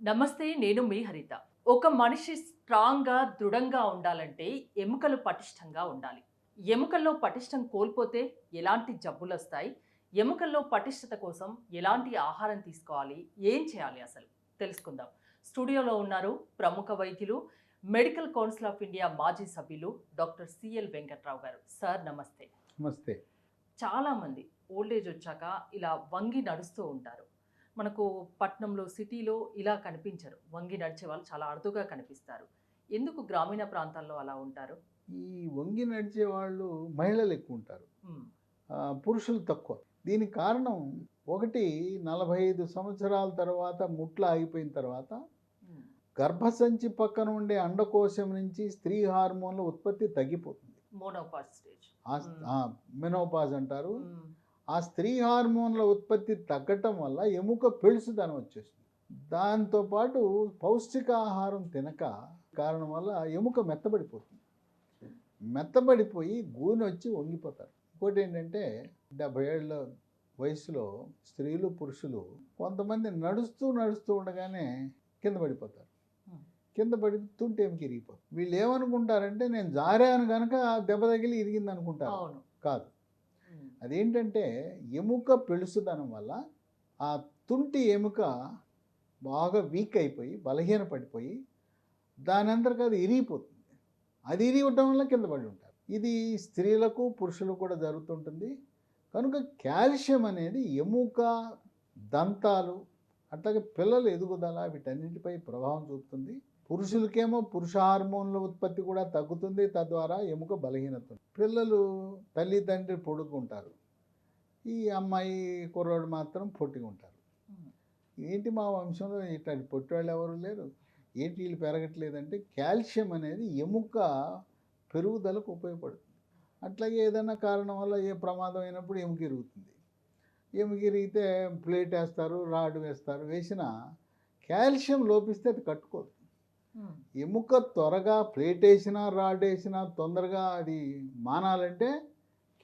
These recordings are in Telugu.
నమస్తే. నేను మీ హరిత. ఒక మనిషి స్ట్రాంగ్‌గా, దృఢంగా ఉండాలంటే ఎముకలు పటిష్టంగా ఉండాలి. ఎముకల్లో పటిష్టం కోల్పోతే ఎలాంటి జబ్బులొస్తాయి? ఎముకల్లో పటిష్టత కోసం ఎలాంటి ఆహారం తీసుకోవాలి? ఏం చేయాలి అసలు? తెలుసుకుందాం. స్టూడియోలో ఉన్నారు ప్రముఖ వైద్యులు, మెడికల్ కౌన్సిల్ ఆఫ్ ఇండియా మాజీ సభ్యులు డాక్టర్ సిఎల్ వెంకట్రావు గారు. సార్ నమస్తే. నమస్తే. చాలామంది ఓల్డ్ ఏజ్ వచ్చాక ఇలా వంగి నడుస్తూ ఉంటారు. మనకు పట్నంలో, సిటీలో ఇలా కనిపించరు. వంగి నడిచే వాళ్ళు చాలా అరుదుగా కనిపిస్తారు. ఎందుకు గ్రామీణ ప్రాంతాల్లో అలా ఉంటారు? ఈ వంగి నడిచే వాళ్ళు మహిళలు ఎక్కువుంటారు. హ్మ్. పురుషులు తక్కువ. దీనికి కారణం ఒకటి 45 సంవత్సరాల తర్వాత ముట్లు ఆగిపోయిన తర్వాత హ్మ్. గర్భసంచి పక్కన ఉండే అండకోశం నుంచి స్త్రీ హార్మోన్ల ఉత్పత్తి తగ్గిపోతుంది. Menopause stage. మెనోపాజ్ అంటారు. హ్మ్. ఆ స్త్రీ హార్మోన్ల ఉత్పత్తి తగ్గటం వల్ల ఎముక పెళుసుదనం వచ్చేస్తుంది. దాంతోపాటు పౌష్టికాహారం తినక కారణం వల్ల ఎముక మెత్తబడిపోతుంది. మెత్తబడిపోయి గూనొచ్చి వంగిపోతారు. ఇంకోటి ఏంటంటే 70 ఏళ్ళ వయసులో స్త్రీలు పురుషులు కొంతమంది నడుస్తూ నడుస్తూ ఉండగానే కింద పడిపోతారు. హ్మ్. కింద పడుతుంటే ఎముక ఇరిగిపోతుంది. వీళ్ళు ఏమనుకుంటారంటే నేను జారాను కనుక దెబ్బ తగిలి ఇరిగింది అనుకుంటారు. అవును. కాదు. హ్మ్. అదేంటంటే ఎముక పెళుసుదనం వల్ల ఆ తుంటి ఎముక బాగా వీక్ అయిపోయి బలహీన పడిపోయి దాని అందరికి అది ఇరిగిపోతుంది. అది ఇరిగటం వల్ల కింద పడి ఉంటారు. ఇది స్త్రీలకు పురుషులకు కూడా జరుగుతుంటుంది. కనుక కాల్షియం అనేది ఎముక, దంతాలు, అట్లాగే పిల్లల ఎదుగుదల వీటన్నిటిపై ప్రభావం చూపుతుంది. పురుషులకేమో పురుష హార్మోన్ల ఉత్పత్తి కూడా తగ్గుతుంది. తద్వారా ఎముక బలహీనత. పిల్లలు తల్లిదండ్రి పొడుగుంటారు. ఈ అమ్మాయి కుర్రోడు మాత్రం పొట్టిగా ఉంటారు. హ్మ్. ఏంటి మా వంశంలో ఇట్లాంటి పొట్టివాళ్ళు ఎవరు లేరు, ఏంటి వీళ్ళు పెరగట్లేదంటే కాల్షియం అనేది ఎముక పెరుగుదలకు ఉపయోగపడుతుంది. అట్లాగే ఏదైనా కారణం వల్ల ఏ ప్రమాదం అయినప్పుడు ఎముక ఇరుగుతుంది. ఎముక ఇరిగితే ప్లేట్ వేస్తారు, రాడ్ వేస్తారు. వేసినా కాల్షియం లోపిస్తే అది కట్టుకోదు. హ్మ్. ఎముక త్వరగా ప్లేట్ వేసినా రాడ్ వేసినా తొందరగా అది మానాలంటే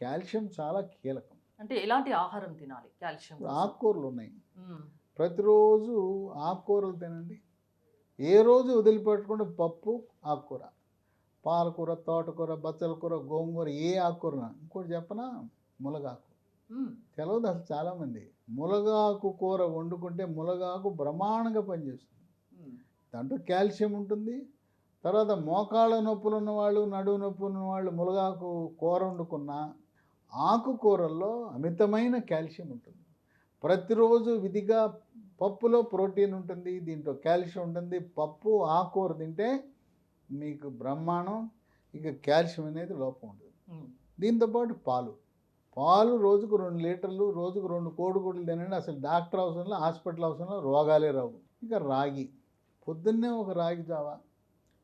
కాల్షియం చాలా కీలకం. అంటే ఎలాంటి ఆహారం తినాలి కాల్షియం ఇప్పుడు కోసం? ఆకుకూరలు ఉన్నాయి. హ్మ్. ప్రతిరోజు ఆకుకూరలు తినండి. ఏ రోజు వదిలిపెట్టకుండా పప్పు, ఆకుకూర, పాలకూర, తోటకూర, బచ్చల కూర, గోంగూర, ఏ ఆకుకూర. ఇంకోటి చెప్పనా, మునగాకు. హ్మ్. తెలవదు అసలు చాలామంది. మునగాకు కూర వండుకుంటే మునగాకు బ్రహ్మాండంగా పనిచేస్తుంది. హ్మ్. దాంట్లో కాల్షియం ఉంటుంది. తర్వాత మోకాళ్ళ నొప్పులు ఉన్నవాళ్ళు, నడుము నొప్పులు ఉన్నవాళ్ళు మునగాకు కూర వండుకున్న ఆకుకూరల్లో అమితమైన కాల్షియం ఉంటుంది. ప్రతిరోజు విధిగా పప్పులో ప్రోటీన్ ఉంటుంది, దీంట్లో కాల్షియం ఉంటుంది. పప్పు, ఆకుకూర తింటే మీకు బ్రహ్మాండం. ఇక కాల్షియం అనేది లోపం ఉంటుంది. హ్మ్. దీంతోపాటు పాలు రోజుకు 2 లీటర్లు, రోజుకు 2 కోడిగుడ్లు తినండి. అసలు డాక్టర్ అవసరంలో, హాస్పిటల్ అవసరంలో, రోగాలే రావు. ఇక రాగి, పొద్దున్నే ఒక రాగి జావ,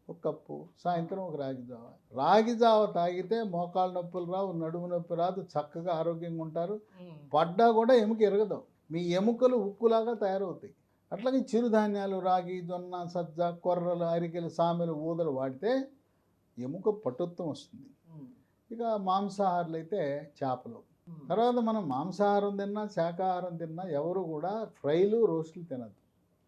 ఒక కప్పు, సాయంత్రం ఒక రాగి జావ. రాగి జావ తాగితే మోకాళ్ళ నొప్పులు రావు, నడుము నొప్పి రాదు, చక్కగా ఆరోగ్యంగా ఉంటారు. హ్మ్. పడ్డా కూడా ఎముక ఎరగదు. మీ ఎముకలు ఉక్కులాగా తయారవుతాయి. అట్లాగే చిరుధాన్యాలు రాగి, జొన్న, సజ్జ, కొర్రలు, అరికెలు, సామెలు, ఊదలు వాడితే ఎముక పటుత్వం వస్తుంది. హ్మ్. ఇక మాంసాహారులు అయితే చేపలు. హ్మ్. తర్వాత మనం మాంసాహారం తిన్నా, శాకాహారం తిన్నా ఎవరు కూడా ఫ్రైలు, రోస్టులు తినద్దు.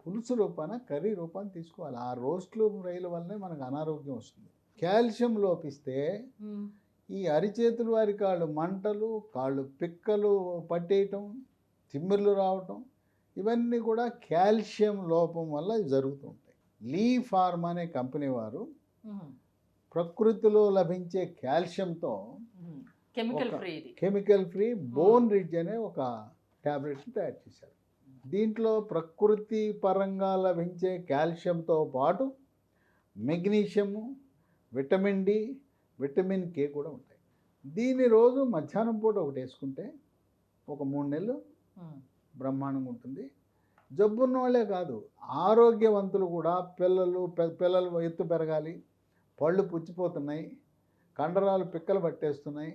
పులుసు రూపాన, కర్రీ రూపాన తీసుకోవాలి. ఆ రోస్టులు, ఫ్రైల వల్లనే మనకు అనారోగ్యం వస్తుంది. కాల్షియం లోపిస్తే హ్మ్. ఈ అరిచేతులు, అరికాళ్ళు మంటలు, కాళ్ళు పిక్కలు పట్టేయటం, తిమ్మిర్లు రావటం, ఇవన్నీ కూడా కాల్షియం లోపం వల్ల జరుగుతూ ఉంటాయి. లీ ఫార్మ్ అనే కంపెనీ వారు హ్మ్. ప్రకృతిలో లభించే కాల్షియంతో హ్మ్. కెమికల్ ఒక ఫ్రీ ఇది. కెమికల్ ఫ్రీ బోన్ రిడ్జ్ అనే ఒక ట్యాబ్లెట్ని తయారు చేశారు. దీంట్లో ప్రకృతి పరంగా లభించే కాల్షియంతో పాటు magnesium, vitamin D, vitamin K కూడా ఉంటాయి. దీన్ని రోజు మధ్యాహ్నం పూట ఒకటి వేసుకుంటే ఒక 3 నెలలు హ్మ్. బ్రహ్మాండంగా ఉంటుంది. జబ్బున్న వాళ్ళే కాదు, ఆరోగ్యవంతులు కూడా, పిల్లలు ఎత్తు పెరగాలి, పళ్ళు పుచ్చిపోతున్నాయి, కండరాలు పిక్కలు పట్టేస్తున్నాయి.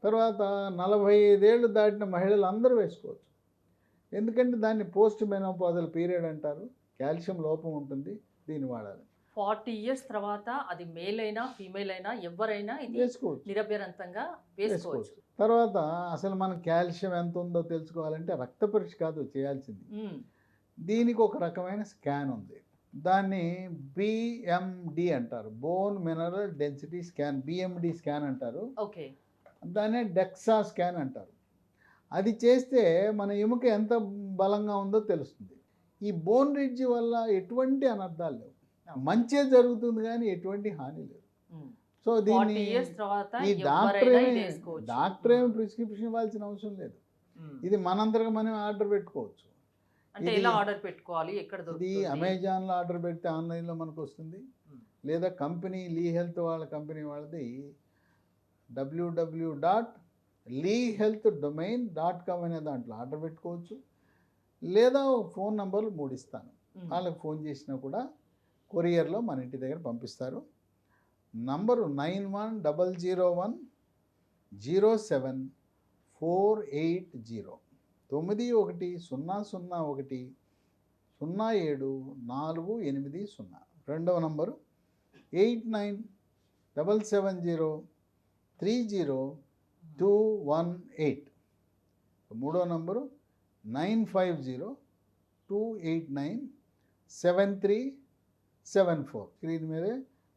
తర్వాత 45 ఏళ్ళు దాటిన మహిళలు అందరూ వేసుకోవచ్చు. ఎందుకంటే దాన్ని పోస్ట్ మెనోపాజల్ పీరియడ్ అంటారు. కాల్షియం లోపం ఉంటుంది, దీన్ని వాడాలి. 40 ఇయర్స్ తర్వాత అది మేల్ అయినా, ఫీమేల్ అయినా ఎవ్వరైనా ఇది వేసుకోవచ్చు. నిరభ్యంతరంగా వేసుకోవచ్చు. తర్వాత అసలు మన కాల్షియం ఎంత ఉందో తెలుసుకోవాలంటే రక్త పరీక్ష కాదు చేయాల్సింది. హ్మ్. దీనికి ఒక రకమైన స్కాన్ ఉంది. దాన్ని బిఎండి అంటారు. Bone mineral density scan, BMD scan అంటారు. ఓకే. దాన్నే డెక్సా స్కాన్ అంటారు. అది చేస్తే మన ఎముక ఎంత బలంగా ఉందో తెలుస్తుంది. ఈ బోన్ రిడ్జ్ వల్ల ఎటువంటి అనర్థాలు లేవు. మంచే జరుగుతుంది కానీ ఎటువంటి హాని లేదు. సో 40 దీన్ని ఇయర్స్ తర్వాత ఈ ఎవరైనా ఇది వేసుకోవచ్చు. డాక్టర్ ఏమి ప్రిస్క్రిప్షన్ ఇవ్వాల్సిన అవసరం లేదు. ఇది మనందరికి మనం ఆర్డర్ పెట్టుకోవచ్చు. అంటే ఎలా ఆర్డర్ పెట్టుకోవాలి, ఎక్కడ ఇది దొరుకుతుంది? అమెజాన్లో ఆర్డర్ పెడితే ఆన్లైన్లో మనకు వస్తుంది. లేదా కంపెనీ లీ హెల్త్ వాళ్ళ కంపెనీ వాళ్ళది www.leehealthdomain.com అనే దాంట్లో ఆర్డర్ పెట్టుకోవచ్చు. లేదా ఫోన్ నంబర్లు 3 ఇస్తాను. వాళ్ళకి ఫోన్ చేసినా కూడా కొరియర్లో మన ఇంటి దగ్గర పంపిస్తారు. నంబరు 91000748 9100010740. రెండవ నంబరు 8977030218. మూడో నంబరు 9502897374. స్క్రీన్ మీదే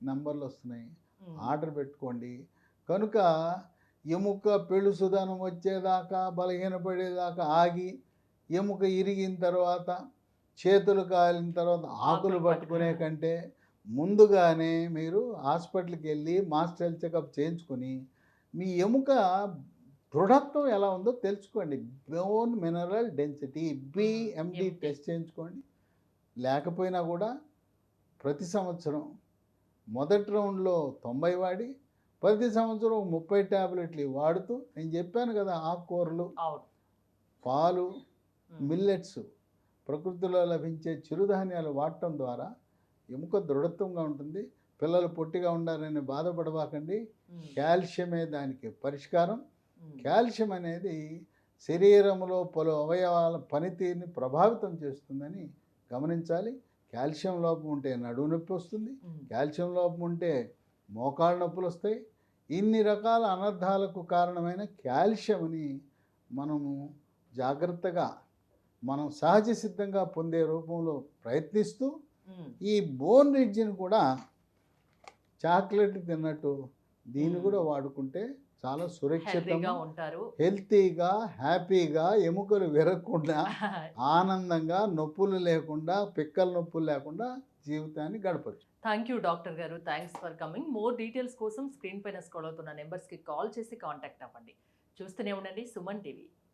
నంబర్లు వస్తున్నాయి. ఆర్డర్ పెట్టుకోండి. కనుక ఎముక పెళుసుదనం వచ్చేదాకా, బలహీనపడేదాకా ఆగి, ఎముక ఇరిగిన తర్వాత, చేతులు కాలిన తర్వాత ఆకులు పట్టుకునే కంటే ముందుగానే మీరు హాస్పిటల్కి వెళ్ళి మాస్టర్ హెల్త్ చెకప్ చేయించుకొని మీ ఎముక దృఢత్వం ఎలా ఉందో తెలుసుకోండి. Bone mineral density BMD test చేయించుకోండి. లేకపోయినా కూడా ప్రతి సంవత్సరం మొదటి రౌండ్లో 90 వాడి ప్రతి సంవత్సరం 30 ట్యాబ్లెట్లు వాడుతూ, నేను చెప్పాను కదా, ఆకుకూరలు, పాలు, మిల్లెట్స్, ప్రకృతిలో లభించే చిరుధాన్యాలు వాడటం ద్వారా ఎముక దృఢత్వంగా ఉంటుంది. పిల్లలు పొట్టిగా ఉండాలని బాధపడబాకండి. కాల్షియమే దానికి పరిష్కారం. కాల్షియం అనేది శరీరంలో పలు అవయవాల పనితీరుని ప్రభావితం చేస్తుందని గమనించాలి. కాల్షియం లోపం ఉంటే నడుము నొప్పి వస్తుంది. కాల్షియం లోపం ఉంటే మోకాళ్ళ నొప్పులు వస్తాయి. ఇన్ని రకాల అనర్థాలకు కారణమైన కాల్షియంని మనము జాగ్రత్తగా మనం సహజ సిద్ధంగా పొందే రూపంలో ప్రయత్నిస్తూ ఈ బోన్ రిడ్జ్ని కూడా చాక్లెట్ తిన్నట్టు దీన్ని కూడా వాడుకుంటే చాలా సురక్షితంగా ఉంటారు, హెల్తీగా, హ్యాపీగా, ఎముకలు విరగకుండా, ఆనందంగా, నొప్పులు లేకుండా, పిక్కల నొప్పులు లేకుండా జీవితాన్ని గడపచ్చు. థ్యాంక్ యూ డాక్టర్ గారు. Thanks for coming. More details కోసం స్క్రీన్ పైన స్క్రోల్ అవుతున్న నెంబర్స్కి కాల్ చేసి కాంటాక్ట్ అవ్వండి. చూస్తూనే ఉండండి సుమన్ టీవీ.